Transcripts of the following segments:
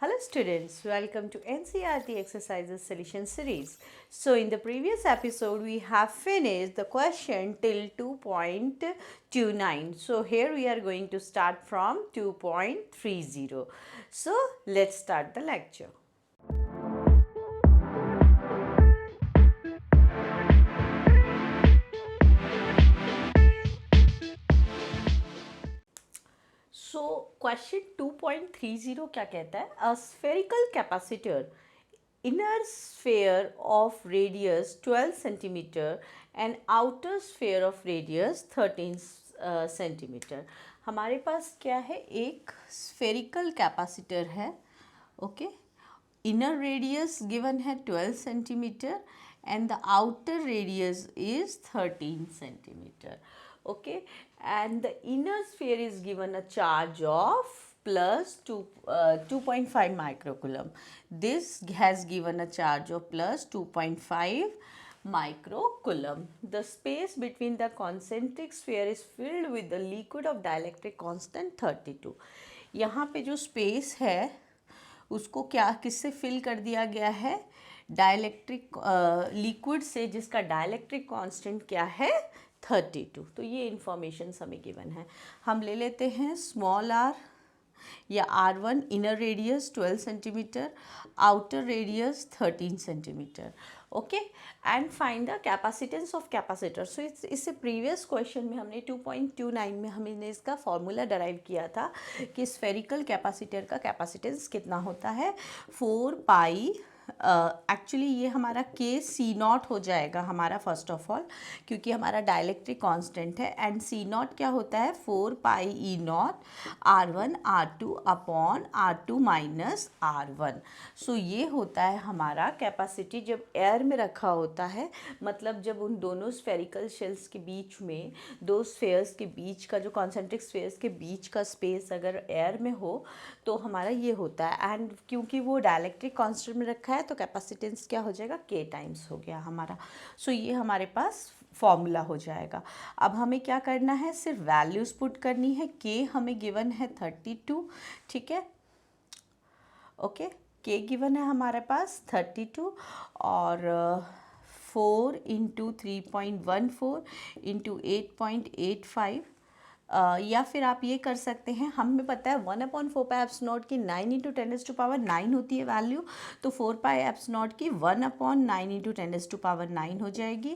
Hello students, welcome to NCERT exercises solution series. So in the previous episode we have finished the question till 2.29. So here we are going to start from 2.30. So let's start the lecture. So question 2.30 क्या कहता है? A spherical capacitor inner sphere of radius 12 centimeter and outer sphere of radius 13 centimeter. हमारे पास क्या है? एक spherical capacitor है, okay. Inner radius given है 12 centimeter and the outer radius is 13 centimeter. Okay, and the inner sphere is given a charge of plus 2.5 microcoulomb. This has given a charge of plus 2.5 microcoulomb. The space between the concentric sphere is filled with the liquid of dielectric constant 32. यहाँ पे जो space है उसको क्या किससे fill कर दिया गया है? डाइलेक्ट्रिक लिक्विड से, जिसका डाइलेक्ट्रिक कांस्टेंट क्या है? 32. तो ये इंफॉर्मेशन हमें गिवन है. हम ले लेते हैं स्मॉल आर या R1 inner radius 12 centimetre, outer radius 13 centimetre. Okay, and find the capacitance of capacitor. So इससे प्रीवियस क्वेश्चन में हमने 2.29 में हमने इसका फॉर्मूला डराइव किया था कि स्फेरिकल कैपेसिटर का कैपेसिटेंस कितना होता है? 4 पाई. एक्चुअली ये हमारा के सी नॉट हो जाएगा हमारा फर्स्ट ऑफ ऑल, क्योंकि हमारा डाइलेक्ट्रिक कांस्टेंट है. एंड सी नॉट क्या होता है? 4 पाई ई naught R1 R2 upon R2 minus R1. So ये होता है हमारा कैपेसिटी जब एयर में रखा होता है, मतलब जब उन दोनों स्फेरिकल शेल्स के बीच में, दो स्फेयर्स के बीच का जो कॉन्सेंट्रिक स्फेयर्स के बीच का स्पेस अगर एयर में हो तो हमारा ये होता है. एंड क्योंकि वो डाइलेक्ट्रिक कांस्टेंट में रखा है तो कैपेसिटेंस क्या हो जाएगा? के टाइम्स हो गया हमारा. सो ये हमारे पास फॉर्मूला हो जाएगा. अब हमें क्या करना है? सिर्फ वैल्यूज़ पुट करनी है. के हमें गिवन है 32, ठीक है. ओके, के गिवन है हमारे पास 32 और 4 इंटू 3.14 इंटू 8.85. या फिर आप ये कर सकते हैं, हमें पता है 1/4 पाई एप्स नॉट की 9 इंटू 10⁻9 होती है वैल्यू, तो 4 पाई एप्स नॉट की 1/9 इंटू 10⁻9 हो जाएगी.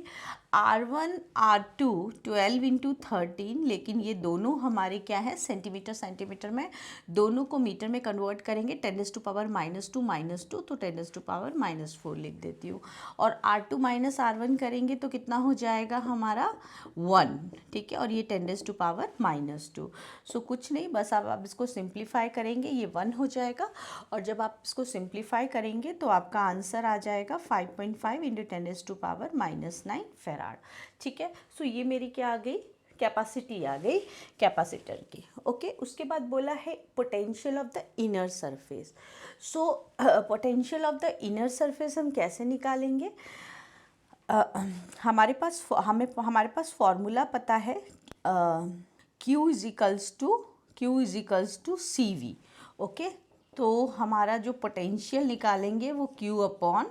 R1 R2 12 इंटू 13, लेकिन ये दोनों हमारे क्या है? सेंटीमीटर सेंटीमीटर में, दोनों को मीटर में कन्वर्ट करेंगे 10⁻2 -2 तो 10⁻4 लिख देती हूँ. और R2 माइनस R1 करेंगे तो कितना हो जाएगा हमारा? 1, ठीक है. और ये 10⁻2. सो कुछ नहीं, बस आप इसको सिंप्लीफाई करेंगे, ये 1 हो जाएगा. और जब आप इसको सिंप्लीफाई करेंगे तो आपका आंसर आ जाएगा 5.5 इंटू 10⁻⁻9 फेराड, ठीक है. सो ये मेरी क्या आ गई? कैपेसिटी आ गई कैपेसिटर की. ओके, उसके बाद बोला है potential of the inner surface. So potential of the inner surface हम कैसे निकालेंगे? हमारे पास फॉर्मूला पता है, Q is equals to C V. Okay, तो हमारा जो पोटेंशियल निकालेंगे वो Q अपॉन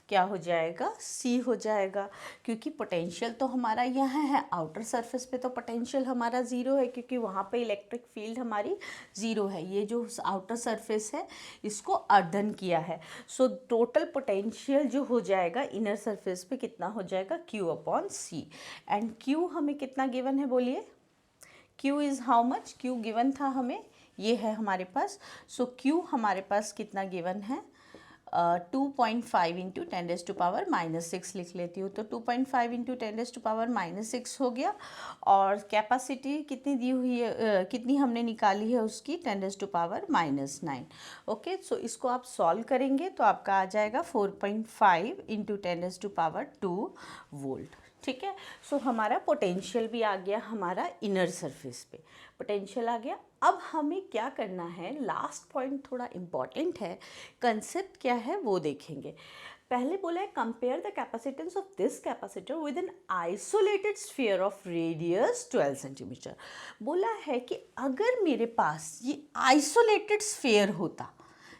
क्या हो जाएगा? C हो जाएगा. क्योंकि पोटेंशियल तो हमारा यहाँ है, आउटर सरफेस पे तो पोटेंशियल हमारा ज़ीरो है, क्योंकि वहाँ पे इलेक्ट्रिक फील्ड हमारी ज़ीरो है. ये जो आउटर सरफेस है इसको अर्धन किया है. सो टोटल पोटेंशियल जो हो जाएगा इनर सरफेस पे कितना हो जाएगा? Q upon C. And Q हमें कितना गिवन है? बोलिए. Q is how much? Q given था हमें, ये है हमारे पास. सो Q हमारे पास कितना गिवन है? 2.5 इंटू 10⁻⁻6 लिख लेती हूँ. तो 2.5 इंटू 10⁻⁻6 हो गया. और कैपेसिटी कितनी दी हुई है, कितनी हमने निकाली है उसकी? 10⁻⁻9. ओके, सो इसको आप सॉल्व करेंगे तो आपका आ जाएगा 4.5 इंटू 10⁻2 वोल्ट, ठीक है. सो हमारा पोटेंशियल भी आ गया हमारा इनर सरफेस पे, पोटेंशियल आ गया. अब हमें क्या करना है? लास्ट पॉइंट थोड़ा इम्पॉर्टेंट है, कंसेप्ट क्या है वो देखेंगे. पहले बोला है compare the capacitance of this capacitor with an isolated sphere of radius 12 centimetre. बोला है कि अगर मेरे पास ये आइसोलेटेड स्फीयर होता,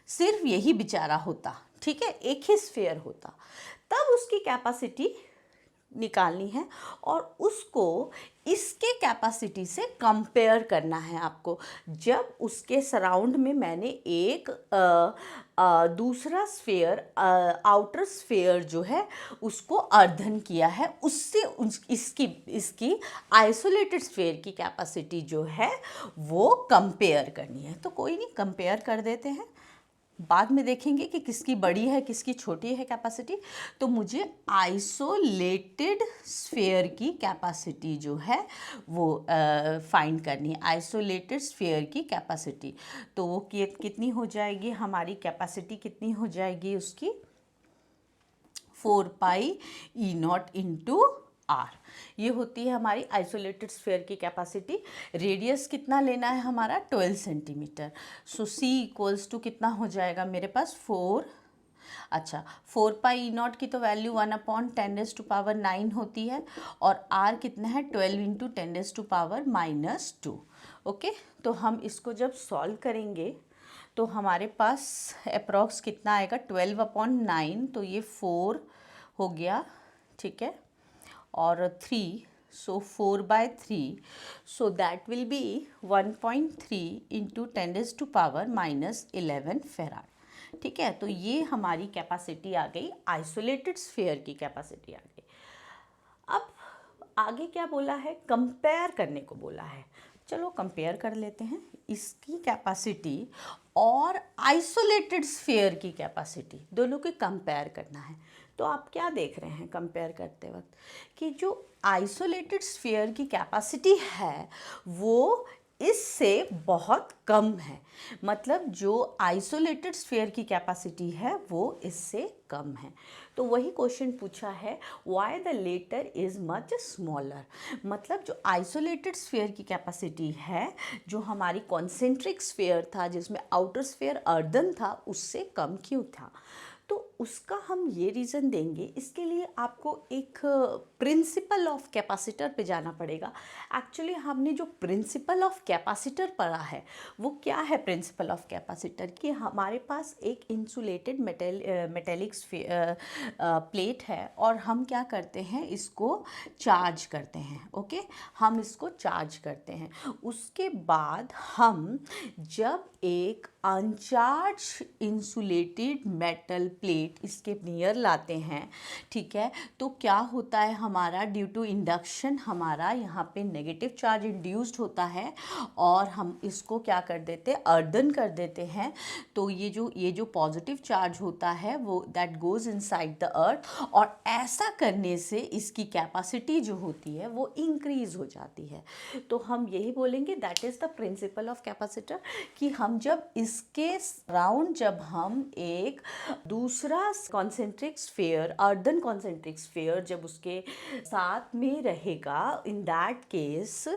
सिर्फ यही बेचारा होता, ठीक है, एक ही स्फीयर होता, तब उसकी कैपेसिटी निकालनी है और उसको इसके कैपेसिटी से कंपेयर करना है आपको। जब उसके सराउंड में मैंने एक दूसरा स्फीयर, आउटर स्फीयर जो है उसको अर्धन किया है, उससे इसकी आइसोलेटेड स्फीयर की कैपेसिटी जो है वो कंपेयर करनी है। तो कोई नहीं, कंपेयर कर देते हैं, बाद में देखेंगे कि किसकी बड़ी है किसकी छोटी है कैपेसिटी। तो मुझे आइसोलेटेड स्फीयर की कैपेसिटी जो है वो फाइंड करनी है, आइसोलेटेड स्फीयर की कैपेसिटी। तो वो कितनी हो जाएगी, हमारी कैपेसिटी कितनी हो जाएगी उसकी, 4 पाई ई नॉट इंटू आर। ये होती है हमारी आइसोलेटेड स्फीयर की कैपेसिटी। रेडियस कितना लेना है हमारा, 12 centimetre. So C equals to कितना हो जाएगा मेरे पास, 4, अच्छा 4 पाई ई नॉट की तो वैल्यू 1/10⁻⁹ होती है, और आर कितना है, 12 इंटू 10⁻⁻²। ओके, तो हम इसको जब सॉल्व करेंगे तो हमारे पास अप्रॉक्स कितना आएगा, 12/9, तो ये 4 हो गया, ठीक है, और 3, so 4/3, so that will be 1.3 into 10⁻⁻11 farad. ठीक है, तो ये हमारी कैपेसिटी आ गई, आइसोलेटेड स्फीयर की कैपेसिटी आ गई। अब आगे क्या बोला है, कंपेयर करने को बोला है। चलो कंपेयर कर लेते हैं इसकी कैपेसिटी और आइसोलेटेड स्फीयर की कैपेसिटी, दोनों की कंपेयर करना है। तो आप क्या देख रहे हैं कंपेयर करते वक्त, कि जो आइसोलेटेड स्फीयर की कैपेसिटी है वो इससे बहुत कम है, मतलब जो आइसोलेटेड स्फीयर की कैपेसिटी है वो इससे कम है। तो वही क्वेश्चन पूछा है, why the latter is much smaller, मतलब जो आइसोलेटेड स्फीयर की कैपेसिटी है, जो हमारी कॉन्सेंट्रिक स्फीयर था जिसमें आउटर स्फीयर अर्धन था, उससे कम क्यों था। तो उसका हम ये रीज़न देंगे। इसके लिए आपको एक प्रिंसिपल ऑफ कैपेसिटर पे जाना पड़ेगा। एक्चुअली हमने जो प्रिंसिपल ऑफ कैपेसिटर पढ़ा है वो क्या है, प्रिंसिपल ऑफ कैपेसिटर कि हमारे पास एक इंसुलेटेड मेटेलिक प्लेट है और हम क्या करते हैं, इसको चार्ज करते हैं। ओके, हम इसको चार्ज करते हैं, उसके बाद हम जब एक अनचार्ज इंसुलेटेड मेटल प्लेट इसके नियर लाते हैं, ठीक है, तो क्या होता है हमारा, ड्यू टू इंडक्शन हमारा यहाँ पे नेगेटिव चार्ज इंड्यूस्ड होता है और हम इसको क्या कर देते हैं, अर्दन कर देते हैं। तो ये जो पॉजिटिव चार्ज होता है वो that goes inside the earth, और ऐसा करने से इसकी कैपेसिटी जो होती है वो इंक्रीज हो जाती है। तो हम यही बोलेंगे that is the principle of capacitor, कि हम जब इसके राउंड जब हम एक दूसरा concentric sphere, earthen concentric sphere जब उसके साथ में रहेगा, इन दैट केस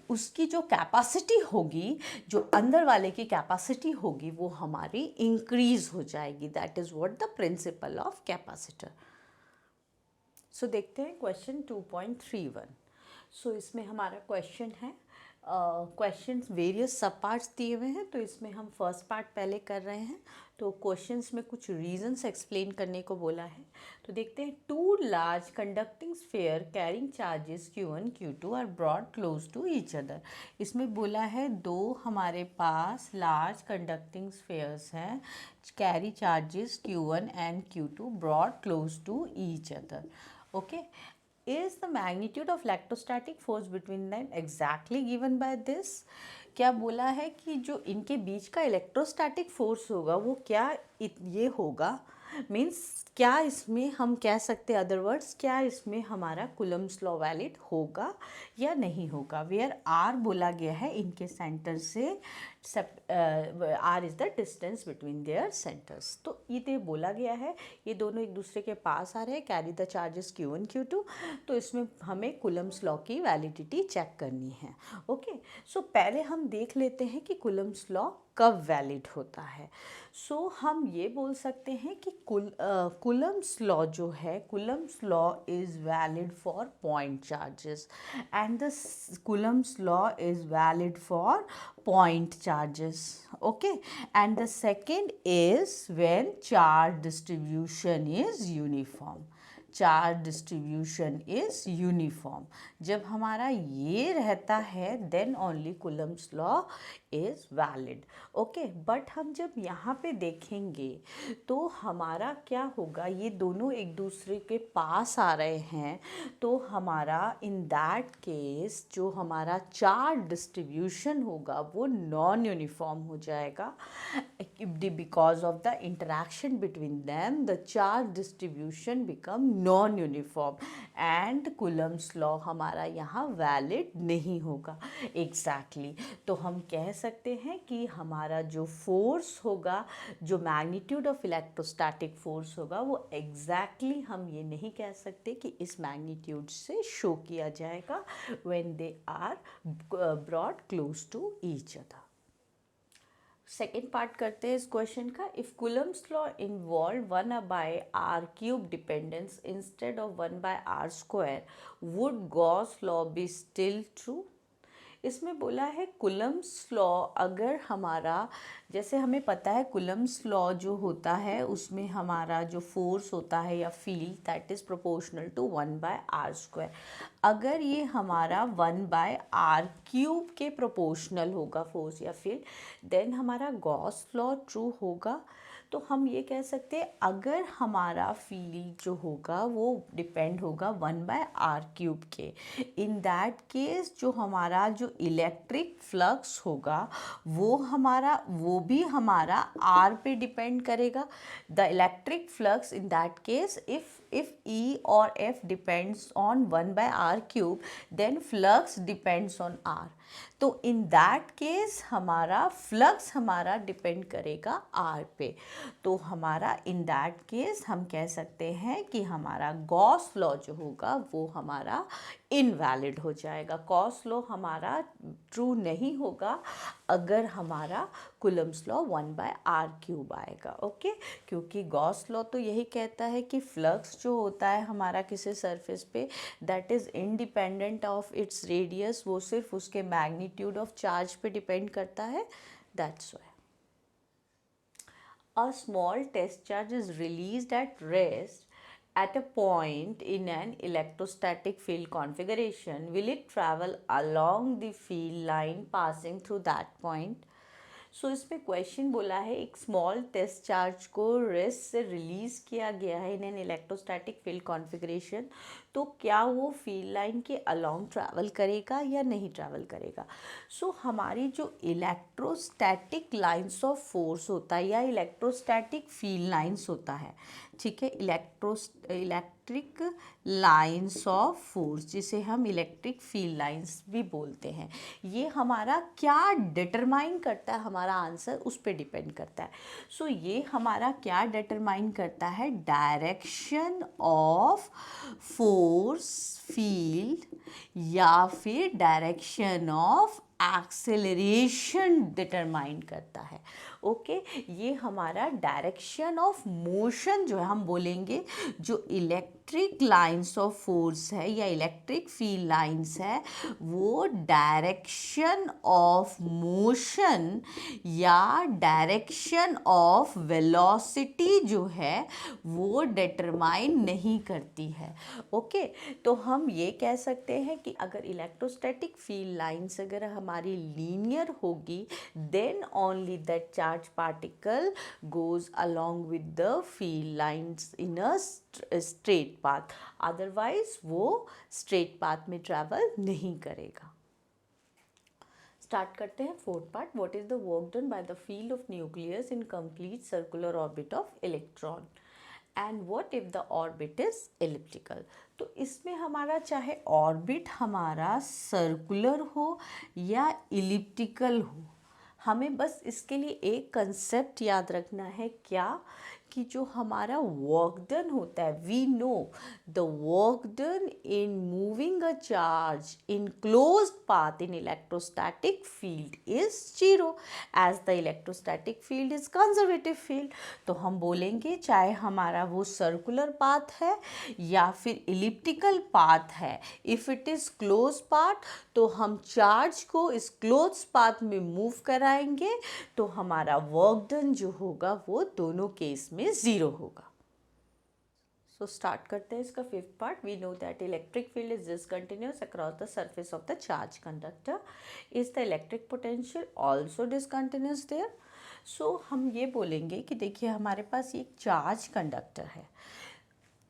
उसकी जो कैपेसिटी होगी, जो अंदर वाले की कैपेसिटी होगी वो हमारी इंक्रीज हो जाएगी। That is what the principle of capacitor. So देखते हैं क्वेश्चन 2.31। सो इसमें हमारा क्वेश्चन है, क्वेश्चंस वेरियस सब पार्ट्स दिए हुए हैं, तो इसमें हम फर्स्ट पार्ट पहले कर रहे हैं। तो क्वेश्चंस में कुछ रीजंस एक्सप्लेन करने को बोला है। तो देखते हैं, 2 large conducting sphere carrying charges Q1 Q2 are brought close to each other. इसमें बोला है दो हमारे पास लार्ज कंडक्टिंग स्फीयर्स हैं, carry charges Q1 and Q2 brought close to each other. Okay, is the magnitude of electrostatic force between them exactly given by this। क्या बोला है कि जो इनके बीच का इलेक्ट्रोस्टैटिक फोर्स होगा वो क्या ये होगा, मीन्स क्या इसमें हम कह सकते हैं, अदर वर्ड्स क्या इसमें हमारा कूलम्ब्स लॉ वैलिड होगा या नहीं होगा। वेयर आर बोला गया है इनके सेंटर से, R is the distance between their centres. तो ये बोला गया है ये दोनों एक दूसरे के पास आ रहे हैं, carry the charges Q1 Q2। तो इसमें हमें कूलम्ब्स लॉ की वैलिडिटी चेक करनी है। ओके, सो पहले हम देख लेते हैं कि कूलम्ब्स लॉ कब वैलिड होता है। सो हम ये बोल सकते हैं कि कूलम्ब्स लॉ जो है, Coulomb's law is valid for point charges and the Coulomb's law is valid for point charges. Okay, and the second is when charge distribution is uniform. Charge distribution is uniform. जब हमारा ये रहता है then only Coulomb's law is valid. Okay, but हम जब यहाँ पे देखेंगे तो हमारा क्या होगा, ये दोनों एक दूसरे के पास आ रहे हैं, तो हमारा इन दैट केस जो हमारा चार्ज डिस्ट्रीब्यूशन होगा वो नॉन यूनिफॉर्म हो जाएगा. Because of the interaction between them the charge distribution become non uniform and Coulomb's law हमारा यहाँ वैलिड नहीं होगा. एग्जैक्टली तो हम कह सकते हैं कि हमारा जो फोर्स होगा, जो मैग्नीट्यूड ऑफ इलेक्ट्रोस्टैटिक फोर्स होगा, वो एग्जैक्टली हम ये नहीं कह सकते कि इस मैग्नीट्यूड से शो किया जाएगा when they are brought close to each other. Second part करते हैं इस क्वेश्चन का. If Coulomb's law involve 1/r³ dependence instead of 1/r², would Gauss law be still true? इसमें बोला है कूलम्स लॉ अगर हमारा, जैसे हमें पता है कूलम्स लॉ जो होता है उसमें हमारा जो फोर्स होता है या field that is proportional to 1/r². अगर ये हमारा 1/r³ के प्रोपोर्शनल होगा फोर्स या फील्ड देन हमारा गॉस लॉ ट्रू होगा. तो हम ये कह सकते हैं अगर हमारा फील्ड जो होगा वो डिपेंड होगा 1/r³ के, इन दैट केस जो हमारा जो इलेक्ट्रिक फ्लक्स होगा वो भी हमारा r पे डिपेंड करेगा. The electric flux in that case if E or F depends on 1/r³ then flux depends on r. तो इन दैट केस हमारा फ्लक्स हमारा डिपेंड करेगा r पे. तो हमारा इन दैट केस हम कह सकते हैं कि हमारा गॉस लॉ जो होगा वो हमारा इनवैलिड हो जाएगा. गॉस लॉ हमारा ट्रू नहीं होगा अगर हमारा कूलम्स लॉ 1/r³ आएगा. ओके, क्योंकि गॉस लॉ तो यही कहता है कि फ्लक्स जो होता है हमारा किसी सरफेस पे that is independent of its radius, वो सिर्फ उसके मैग्नीट्यूड ऑफ चार्ज पे डिपेंड करता है. That's why a small test charge is released at rest at a point in an electrostatic field configuration. Will it travel along the field line passing through that point? सो इसमें question बोला है एक small test charge को rest से release किया गया है in an electrostatic field configuration, तो क्या वो फील्ड लाइन के अलोंग ट्रैवल करेगा या नहीं ट्रैवल करेगा. सो हमारी जो इलेक्ट्रोस्टैटिक लाइंस ऑफ फोर्स होता है या इलेक्ट्रोस्टैटिक फील्ड लाइंस होता है, ठीक है, इलेक्ट्रिक लाइंस ऑफ फोर्स जिसे हम इलेक्ट्रिक फील्ड लाइंस भी बोलते हैं, ये हमारा क्या डिटरमाइन करता है, हमारा आंसर उस पर डिपेंड करता है. सो ये हमारा क्या डिटरमाइन करता है, डायरेक्शन ऑफ फोर्स फील्ड या फिर डायरेक्शन ऑफ एक्सेलरेशन डिटरमाइन करता है. ओके, ये हमारा डायरेक्शन ऑफ मोशन जो है हम बोलेंगे, जो इलेक्ट्रिक लाइंस ऑफ फोर्स है या इलेक्ट्रिक फील्ड लाइंस है वो डायरेक्शन ऑफ मोशन या डायरेक्शन ऑफ वेलोसिटी जो है वो डिटरमाइन नहीं करती है. ओके, तो हम ये कह सकते हैं कि अगर इलेक्ट्रोस्टैटिक फील्ड लाइंस अगर हमारी लीनियर होगी then only that charge particle goes along with the field lines in a straight path, otherwise वो straight path में travel नहीं करेगा. स्टार्ट करते हैं fourth part. What is the work done by the field of nucleus in complete circular orbit of electron and what if the orbit is elliptical. तो इसमें हमारा चाहे ऑर्बिट हमारा सर्कुलर हो या इलिप्टिकल हो, हमें बस इसके लिए एक कंसेप्ट याद रखना है, क्या कि जो हमारा वर्क डन होता है, we know the work done in moving a charge in closed path in electrostatic field is zero as the electrostatic field is conservative field. तो हम बोलेंगे चाहे हमारा वो सर्कुलर पाथ है या फिर इलिप्टिकल पाथ है, if it is close path तो हम चार्ज को इस क्लोज पाथ में मूव कराएंगे तो हमारा वर्क डन जो होगा वो दोनों केस में ज़ीरो होगा। सो स्टार्ट करते हैं इसका fifth part. We know that electric field is discontinuous across the surface of the charge conductor. Is the electric potential also discontinuous there? So हम ये बोलेंगे कि देखिए हमारे पास एक चार्ज कंडक्टर है,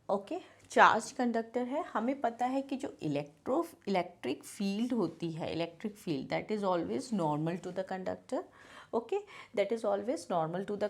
ओके चार्ज कंडक्टर है। हमें पता है कि जो इलेक्ट्रिक फील्ड होती है, electric field that is always normal to the conductor, okay, that is always normal to the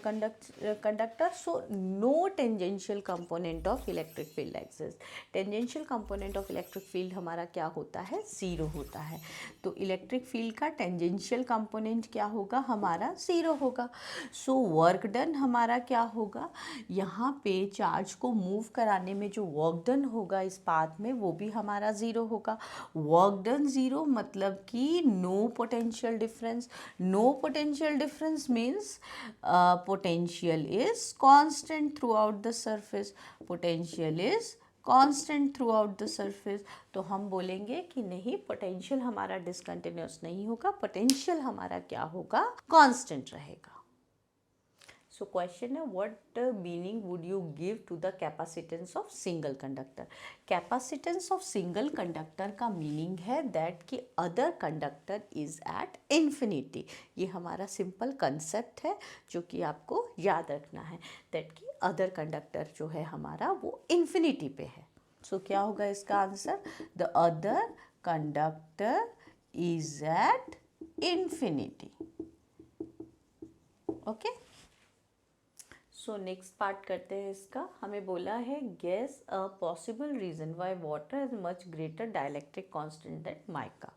conductor, so no tangential component of electric field exists. tangential component of electric field हमारा क्या होता है, zero होता है। तो electric field का tangential component क्या होगा, हमारा ज़ीरो होगा। सो वर्क डन हमारा क्या होगा, यहाँ पे चार्ज को मूव कराने में जो वर्क डन होगा इस पाथ में वो भी हमारा ज़ीरो होगा। वर्क डन ज़ीरो मतलब कि no potential difference. No potential difference means potential is constant throughout the surface. Potential is constant throughout the surface. तो हम बोलेंगे कि नहीं, पोटेंशियल हमारा डिसकंटिन्यूअस नहीं होगा, पोटेंशियल हमारा क्या होगा, कांस्टेंट रहेगा। सो क्वेश्चन है, what meaning would you give to the capacitance of single conductor? Capacitance of single conductor का मीनिंग है दैट कि other conductor is at infinity. ये हमारा सिंपल कंसेप्ट है जो कि आपको याद रखना है, दैट कि अदर कंडक्टर जो है हमारा वो इन्फिनिटी पे है। सो क्या होगा इसका answer, the other conductor is at infinity. Okay, so next part करते हैं इसका। हमें बोला है guess a possible reason why water has much greater dielectric constant that mica.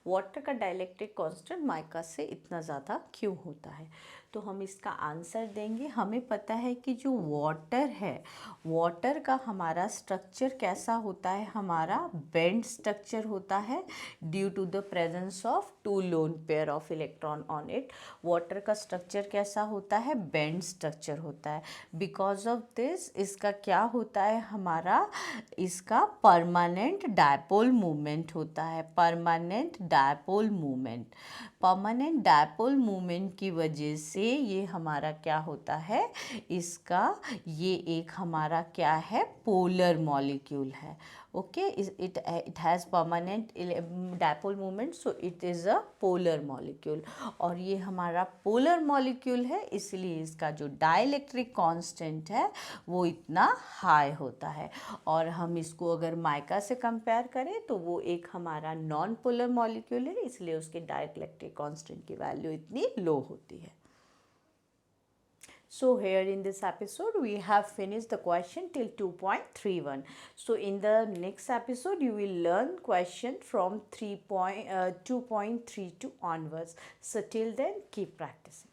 Water का डाइलेक्ट्रिक कांस्टेंट माइका से इतना ज़्यादा क्यों होता है? तो हम इसका आंसर देंगे। हमें पता है कि जो वाटर है, वाटर का हमारा स्ट्रक्चर कैसा होता है, हमारा बेंड स्ट्रक्चर होता है due to the presence of two lone pair of electron on it. Water का स्ट्रक्चर कैसा होता है, बेंड स्ट्रक्चर होता है। बिकॉज ऑफ दिस इसका क्या होता है, हमारा इसका परमानेंट डायपोल मूवमेंट होता है। Permanent dipole movement, permanent dipole movement की वजह से ये हमारा क्या होता है, इसका ये एक हमारा क्या है, पोलर मॉलिक्यूल है। Okay, it has permanent dipole movement, so it is a polar molecule. और ये हमारा पोलर मॉलिक्यूल है, इसलिए इसका जो डाइलेक्ट्रिक कांस्टेंट है वो इतना हाई होता है। और हम इसको अगर माइका से कंपेयर करें तो वो एक हमारा नॉन पोलर मॉलिक्यूल है, इसलिए उसके डाइलेक्ट्रिक कांस्टेंट की वैल्यू इतनी लो होती है। So here in this episode we have finished the question till 2.31. So in the next episode you will learn question from 2.32 onwards. So till then keep practicing.